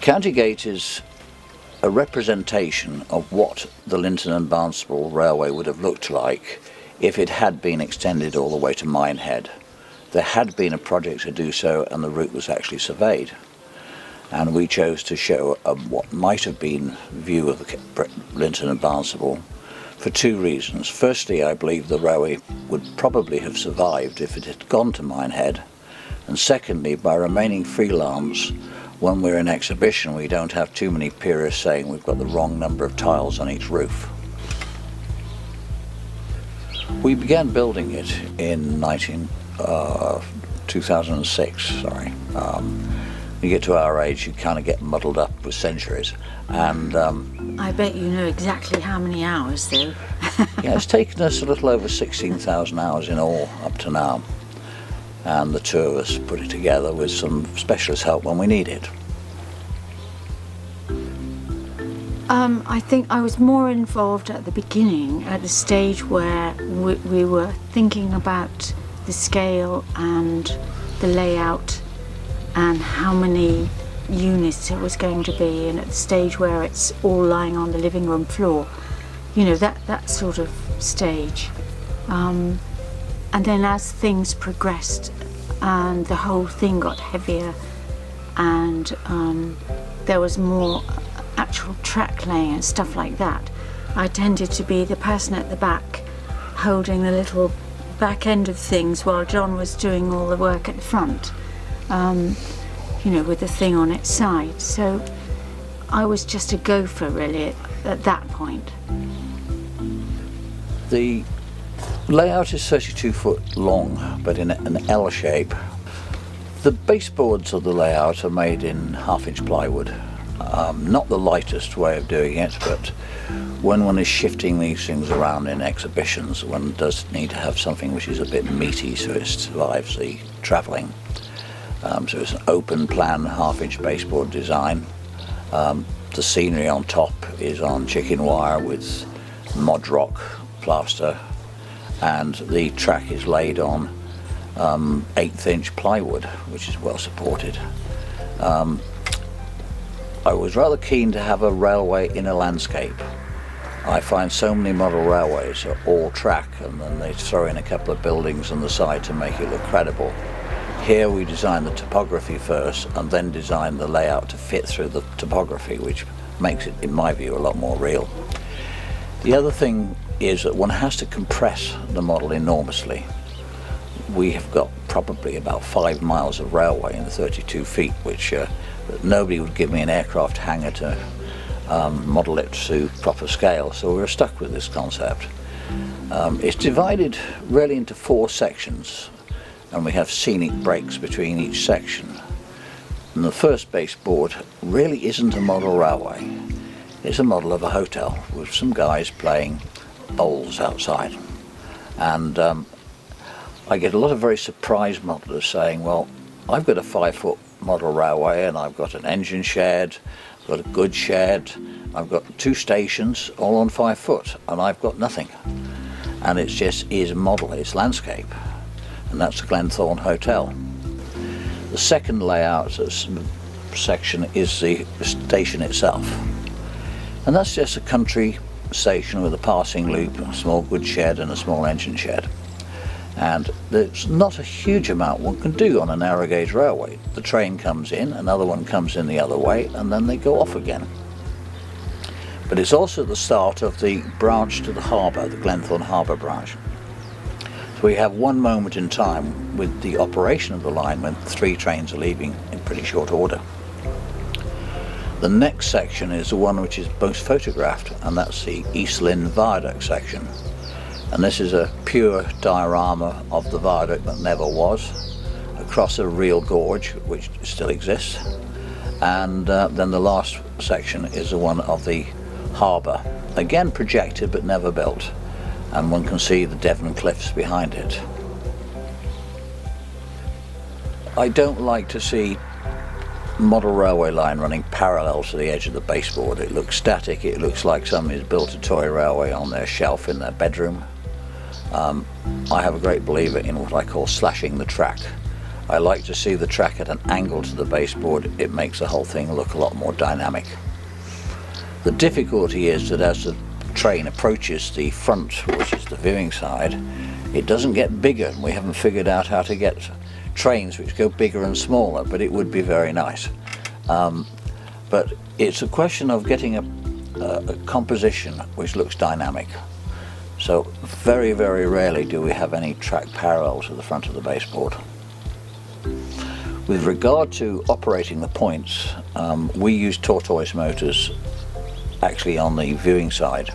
County Gate is a representation of what the Linton and Barnstaple Railway would have looked like if it had been extended all the way to Minehead. There had been a project to do so, and the route was actually surveyed. And we chose to show what might have been view of the Linton and Barnstaple for two reasons. Firstly, I believe the railway would probably have survived if it had gone to Minehead. And secondly, by remaining freelance, when we're in exhibition, we don't have too many purists saying we've got the wrong number of tiles on each roof. We began building it in 2006, sorry. When you get to our age, you kind of get muddled up with centuries. And I bet you know exactly how many hours, though. yeah, it's taken us a little over 16,000 hours in all up to now. And the two of us put it together with some specialist help when we need it. I think I was more involved at the beginning, at the stage where we were thinking about the scale and the layout and how many units it was going to be, and at the stage where it's all lying on the living room floor, you know, that sort of stage. And then as things progressed and the whole thing got heavier and there was more actual track laying and stuff like that, I tended to be the person at the back holding the little back end of things while John was doing all the work at the front, you know, with the thing on its side. So I was just a gopher really at that point. The layout is 32 foot long, but in an L shape. The baseboards of the layout are made in 1/2 inch plywood. Not the lightest way of doing it, but when one is shifting these things around in exhibitions, one does need to have something which is a bit meaty so it survives the travelling. So it's an open plan 1/2 inch baseboard design. The scenery on top is on chicken wire with mod rock plaster, and the track is laid on 1/8 inch plywood, which is well supported. I was rather keen to have a railway in a landscape. I find so many model railways are all track and then they throw in a couple of buildings on the side to make it look credible. Here we design the topography first and then design the layout to fit through the topography, which makes it, in my view, a lot more real. The other thing is that one has to compress the model enormously. We have got probably about 5 miles of railway in the 32 feet, which nobody would give me an aircraft hangar to model it to proper scale, so we were stuck with this concept. It's divided really into 4 sections, and we have scenic breaks between each section. And the first baseboard really isn't a model railway. It's a model of a hotel with some guys playing bowls outside. And I get a lot of very surprised modelers saying, well, I've got a 5 foot model railway and I've got an engine shed, I've got a goods shed, I've got 2 stations all on 5 foot, and I've got nothing. And it just is a model, it's landscape. And that's the Glenthorne Hotel. The second layout section is the station itself. And that's just a country station with a passing loop, a small goods shed and a small engine shed. And there's not a huge amount one can do on a narrow gauge railway. The train comes in, another one comes in the other way, and then they go off again. But it's also the start of the branch to the harbour, the Glenthorne Harbour branch. So we have one moment in time with the operation of the line when 3 trains are leaving in pretty short order. The next section is the one which is most photographed, and that's the Eastland Viaduct section. And this is a pure diorama of the viaduct that never was, across a real gorge which still exists. And then the last section is the one of the harbour, again projected but never built, and one can see the Devon cliffs behind it. I don't like to see model railway line running parallel to the edge of the baseboard. It looks static, it looks like somebody's built a toy railway on their shelf in their bedroom. I have a great believer in what I call slashing the track. I like to see the track at an angle to the baseboard. It makes the whole thing look a lot more dynamic. The difficulty is that as the train approaches the front, which is the viewing side, it doesn't get bigger. We haven't figured out how to get trains which go bigger and smaller, but it would be very nice. But it's a question of getting a composition which looks dynamic. So very, very rarely do we have any track parallel to the front of the baseboard. With regard to operating the points, we use tortoise motors actually on the viewing side,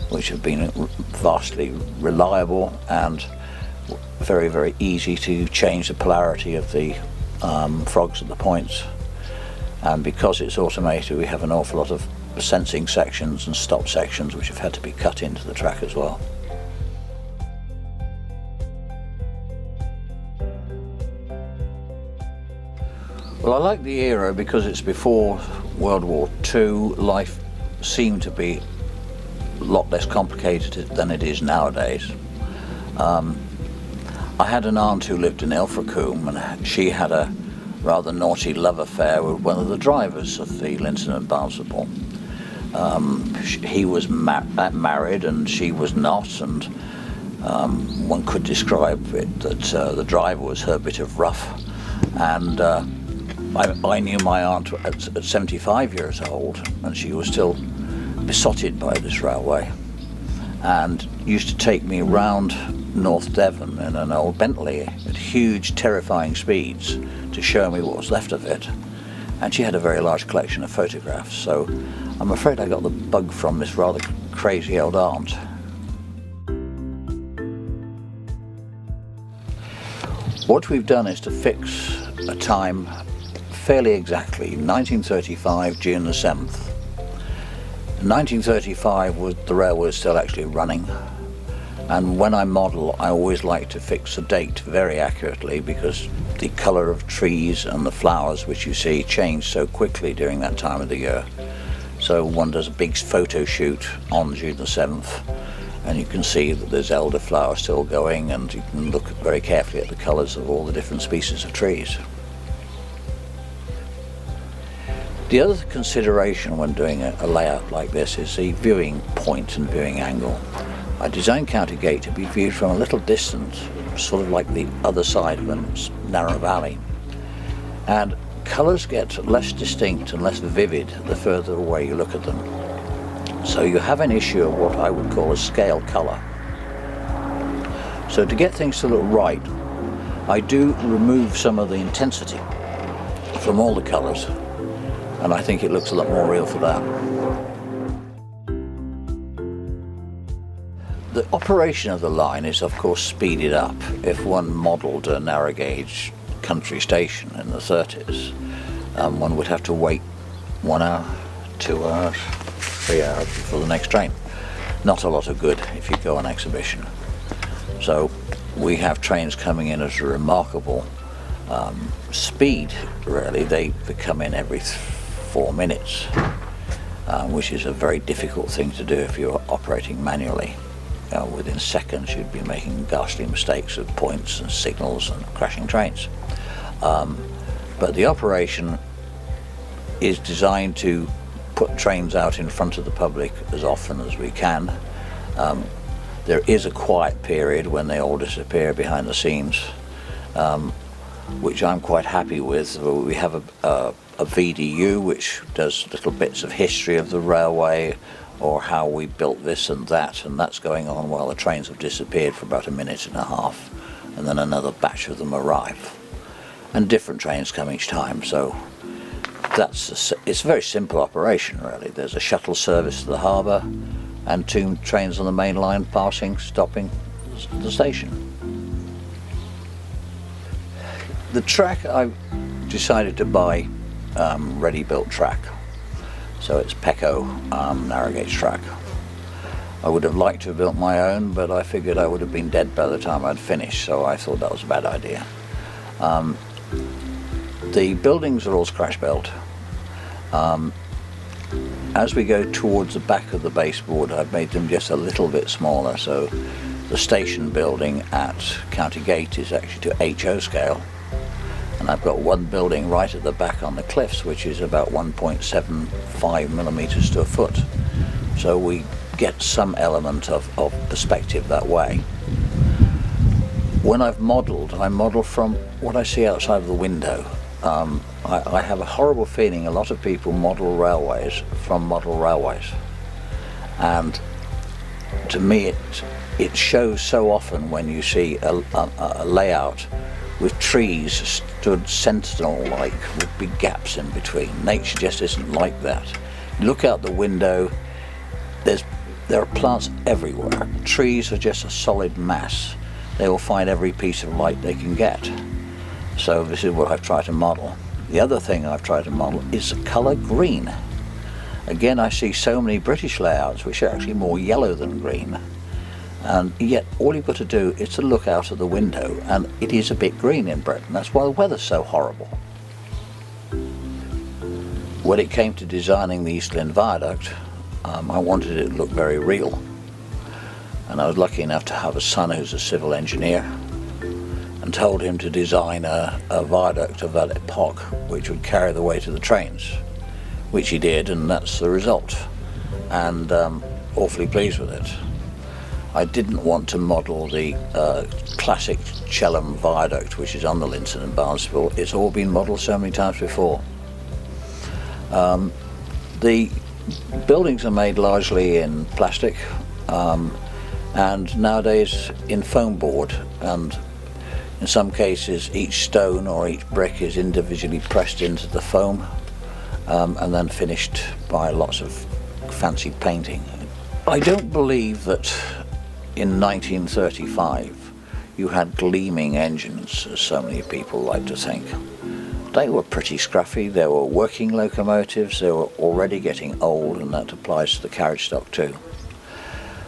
which have been vastly reliable and very, very easy to change the polarity of the frogs at the points. And because it's automated, we have an awful lot of sensing sections and stop sections which have had to be cut into the track as well. Well, I like the era because it's before World War II. Life seemed to be a lot less complicated than it is nowadays. I had an aunt who lived in Ilfracombe, and she had a rather naughty love affair with one of the drivers of the Linton and Barnstaple. He was married and she was not, and one could describe it that the driver was her bit of rough. And I knew my aunt at 75 years old, and she was still besotted by this railway, and used to take me round North Devon in an old Bentley at huge, terrifying speeds to show me what was left of it. And she had a very large collection of photographs, so I'm afraid I got the bug from this rather crazy old aunt. What we've done is to fix a time fairly exactly, 1935, June the 7th. In 1935, the railway was still actually running, and when I model, I always like to fix the date very accurately because the colour of trees and the flowers which you see change so quickly during that time of the year. So one does a big photo shoot on June the 7th, and you can see that there's elderflower still going, and you can look very carefully at the colours of all the different species of trees. The other consideration when doing a layout like this is the viewing point and viewing angle. I designed County Gate to be viewed from a little distance, sort of like the other side of a narrow valley. And colours get less distinct and less vivid the further away you look at them. So you have an issue of what I would call a scale colour. So to get things to look right, I do remove some of the intensity from all the colours, and I think it looks a lot more real for that. The operation of the line is of course speeded up. If one modelled a narrow gauge country station in the 30s, one would have to wait 1 hour, 2 hours, 3 hours for the next train. Not a lot of good if you go on exhibition. So we have trains coming in at a remarkable speed, really. They come in every 4 minutes, which is a very difficult thing to do if you're operating manually. Within seconds you'd be making ghastly mistakes of points and signals and crashing trains. But the operation is designed to put trains out in front of the public as often as we can. There is a quiet period when they all disappear behind the scenes, which I'm quite happy with. We have a VDU which does little bits of history of the railway, or how we built this and that's going on while the trains have disappeared for about a minute and a half, and then another batch of them arrive, and different trains come each time. So it's a very simple operation, really. There's a shuttle service to the harbour and 2 trains on the main line passing, stopping the station. The track, I decided to buy ready-built track. So it's Pecco narrow gauge track. I would have liked to have built my own, but I figured I would have been dead by the time I'd finished, so I thought that was a bad idea. The buildings are all scratch built. As we go towards the back of the baseboard, I've made them just a little bit smaller, so the station building at County Gate is actually to HO scale. And I've got one building right at the back on the cliffs, which is about 1.75 millimeters to a foot. So we get some element of perspective that way. When I've modelled, I model from what I see outside of the window. I have a horrible feeling a lot of people model railways from model railways. And to me it shows so often when you see a layout with trees stood sentinel-like with big gaps in between. Nature just isn't like that. You look out the window, there are plants everywhere. Trees are just a solid mass. They will find every piece of light they can get. So this is what I've tried to model. The other thing I've tried to model is the colour green. Again, I see so many British layouts which are actually more yellow than green. And yet all you've got to do is to look out of the window and it is a bit green in Britain. That's why the weather's so horrible. When it came to designing the Eastland Viaduct, I wanted it to look very real. And I was lucky enough to have a son who's a civil engineer, and told him to design a viaduct of that epoch which would carry the weight of the trains, which he did, and that's the result. And awfully pleased with it. I didn't want to model the classic Chelham Viaduct, which is on the Linton and Barnstaple. It's all been modelled so many times before. The buildings are made largely in plastic, and nowadays in foam board, and in some cases each stone or each brick is individually pressed into the foam and then finished by lots of fancy painting. I don't believe that in 1935 you had gleaming engines, as so many people like to think. They were pretty scruffy. They were working locomotives. They were already getting old, and that applies to the carriage stock too.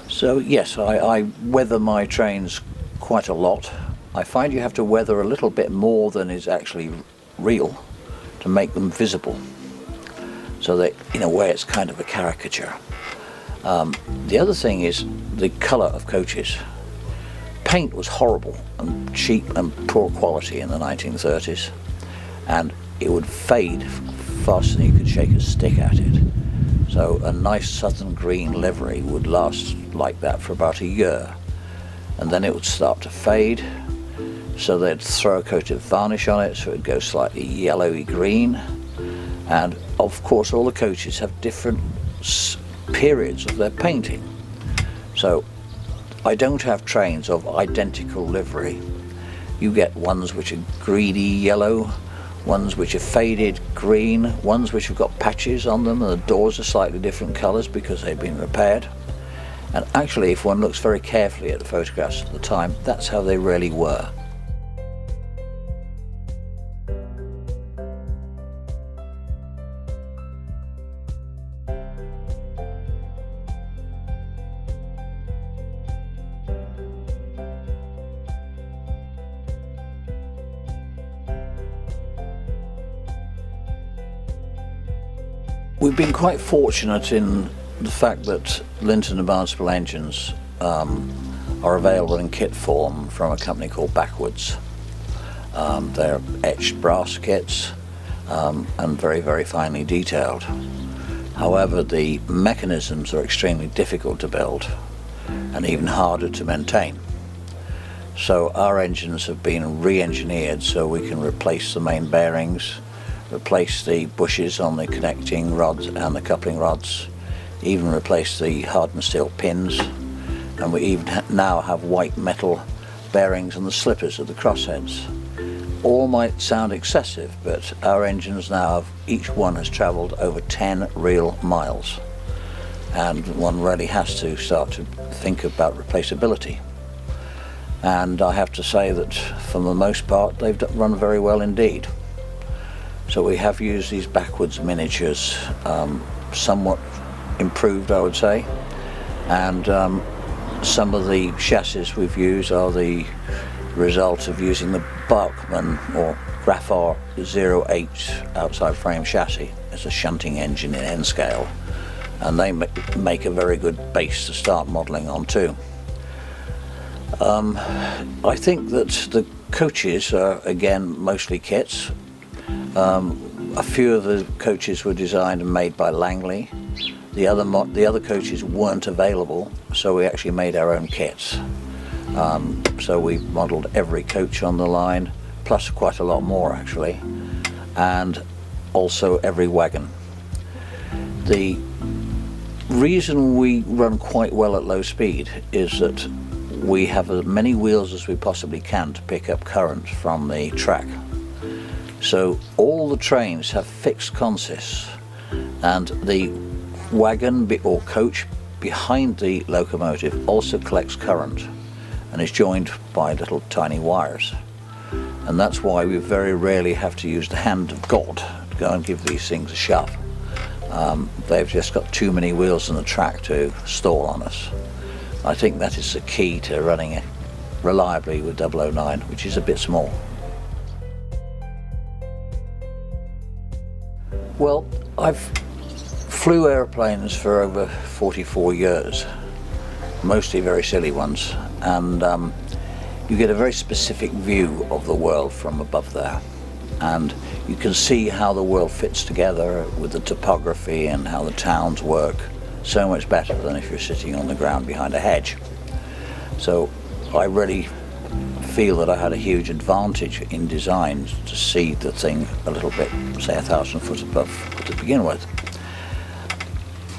So yes, I weather my trains quite a lot. I find you have to weather a little bit more than is actually real to make them visible, so that in a way it's kind of a caricature. The other thing is the colour of coaches. Paint was horrible and cheap and poor quality in the 1930s, and it would fade faster than you could shake a stick at it. So a nice southern green livery would last like that for about a year, and then it would start to fade, so they'd throw a coat of varnish on it so it'd go slightly yellowy green. And of course all the coaches have different periods of their painting. So I don't have trains of identical livery. You get ones which are greedy yellow, ones which are faded green, ones which have got patches on them and the doors are slightly different colours because they've been repaired. And actually, if one looks very carefully at the photographs at the time, that's how they really were. We've been quite fortunate in the fact that Linton and Barnstaple engines are available in kit form from a company called Backwards. They're etched brass kits and very, very finely detailed. However, the mechanisms are extremely difficult to build and even harder to maintain. So our engines have been re-engineered so we can replace the main bearings, replace the bushes on the connecting rods and the coupling rods, even replace the hardened steel pins, and we even now have white metal bearings on the slippers of the crossheads. All might sound excessive, but our engines now each one has travelled over 10 real miles, and one really has to start to think about replaceability. And I have to say that for the most part they've run very well indeed. So we have used these backwards miniatures, somewhat improved I would say, and some of the chassis we've used are the result of using the Bachmann or Graphar 08 outside frame chassis. It's a shunting engine in N scale, and they make a very good base to start modelling on too. I think that the coaches are again mostly kits. A few of the coaches were designed and made by Langley. The other coaches weren't available, so we actually made our own kits. So we modelled every coach on the line, plus quite a lot more actually, and also every wagon. The reason we run quite well at low speed is that we have as many wheels as we possibly can to pick up current from the track. So all the trains have fixed consists, and the wagon or coach behind the locomotive also collects current and is joined by little tiny wires. And that's why we very rarely have to use the hand of God to go and give these things a shove. They've just got too many wheels on the track to stall on us. I think that is the key to running it reliably with 009, which is a bit small. Well, I've flew airplanes for over 44 years, mostly very silly ones, and you get a very specific view of the world from above there, and you can see how the world fits together with the topography and how the towns work so much better than if you're sitting on the ground behind a hedge. So I really feel that I had a huge advantage in design to see the thing a little bit, say 1,000 foot above to begin with.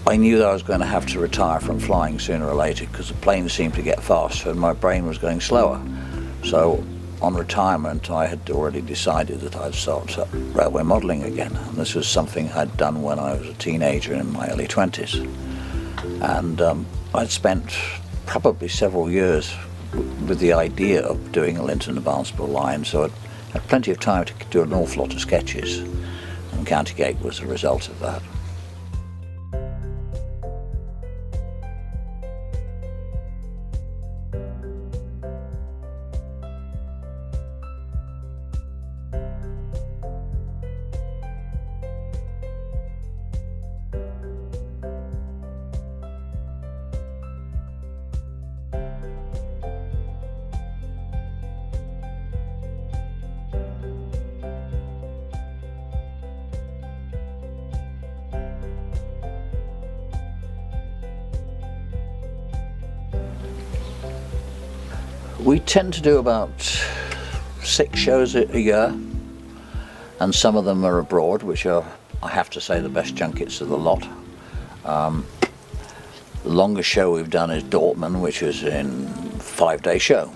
I knew that I was going to have to retire from flying sooner or later because the planes seemed to get faster and my brain was going slower. So on retirement I had already decided that I'd start railway modelling again, and this was something I'd done when I was a teenager in my early 20s. And I'd spent probably several years with the idea of doing a Linton and Barnstable line, so I'd had plenty of time to do an awful lot of sketches, and County Gate was a result of that. We tend to do about 6 shows a year, and some of them are abroad, which are, I have to say, the best junkets of the lot. The longest show we've done is Dortmund, which was in 5-day show.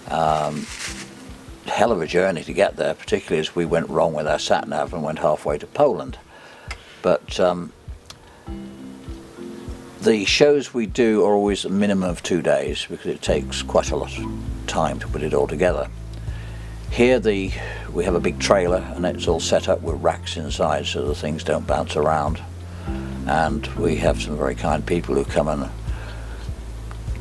Hell of a journey to get there, particularly as we went wrong with our sat-nav and went halfway to Poland. But the shows we do are always a minimum of 2 days because it takes quite a lot of time to put it all together. Here we have a big trailer and it's all set up with racks inside so the things don't bounce around, and we have some very kind people who come and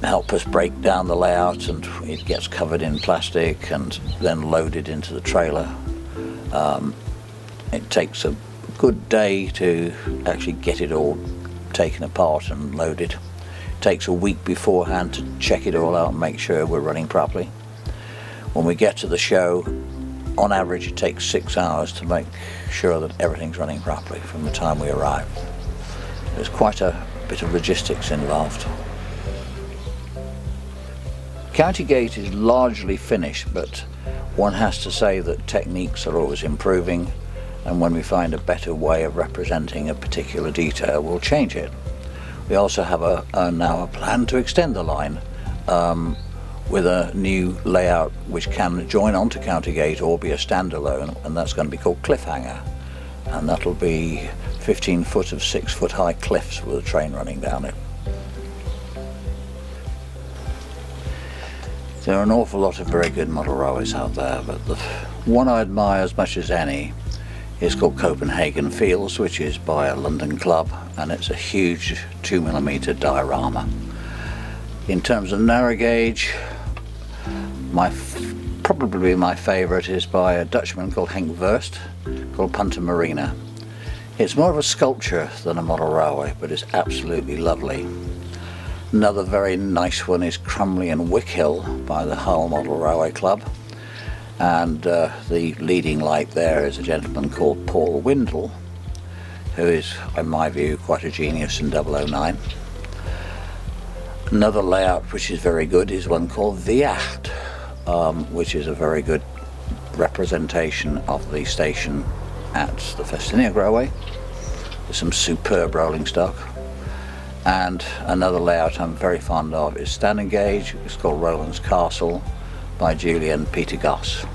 help us break down the layout, and it gets covered in plastic and then loaded into the trailer. It takes a good day to actually get it all taken apart and loaded. It takes a week beforehand to check it all out and make sure we're running properly. When we get to the show, on average it takes 6 hours to make sure that everything's running properly from the time we arrive. There's quite a bit of logistics involved. County Gate is largely finished, but one has to say that techniques are always improving, and when we find a better way of representing a particular detail, we'll change it. We also have now a plan to extend the line with a new layout which can join onto County Gate or be a standalone, and that's going to be called Cliffhanger, and that'll be 15 foot of 6 foot high cliffs with a train running down it. There are an awful lot of very good model railways out there, but the one I admire as much as any is called Copenhagen Fields, which is by a London club, and it's a huge 2mm diorama. In terms of narrow gauge, probably my favourite is by a Dutchman called Henk Verst, called Punta Marina. It's more of a sculpture than a model railway, but it's absolutely lovely. Another very nice one is Crumley and Wickhill by the Hull Model Railway Club, and the leading light there is a gentleman called Paul Windle, who is, in my view, quite a genius in 009. Another layout which is very good is one called Viaduct, which is a very good representation of the station at the Festiniog Railway. There's some superb rolling stock. And another layout I'm very fond of is standing gauge. It's called Roland's Castle by Julian Peter Goss.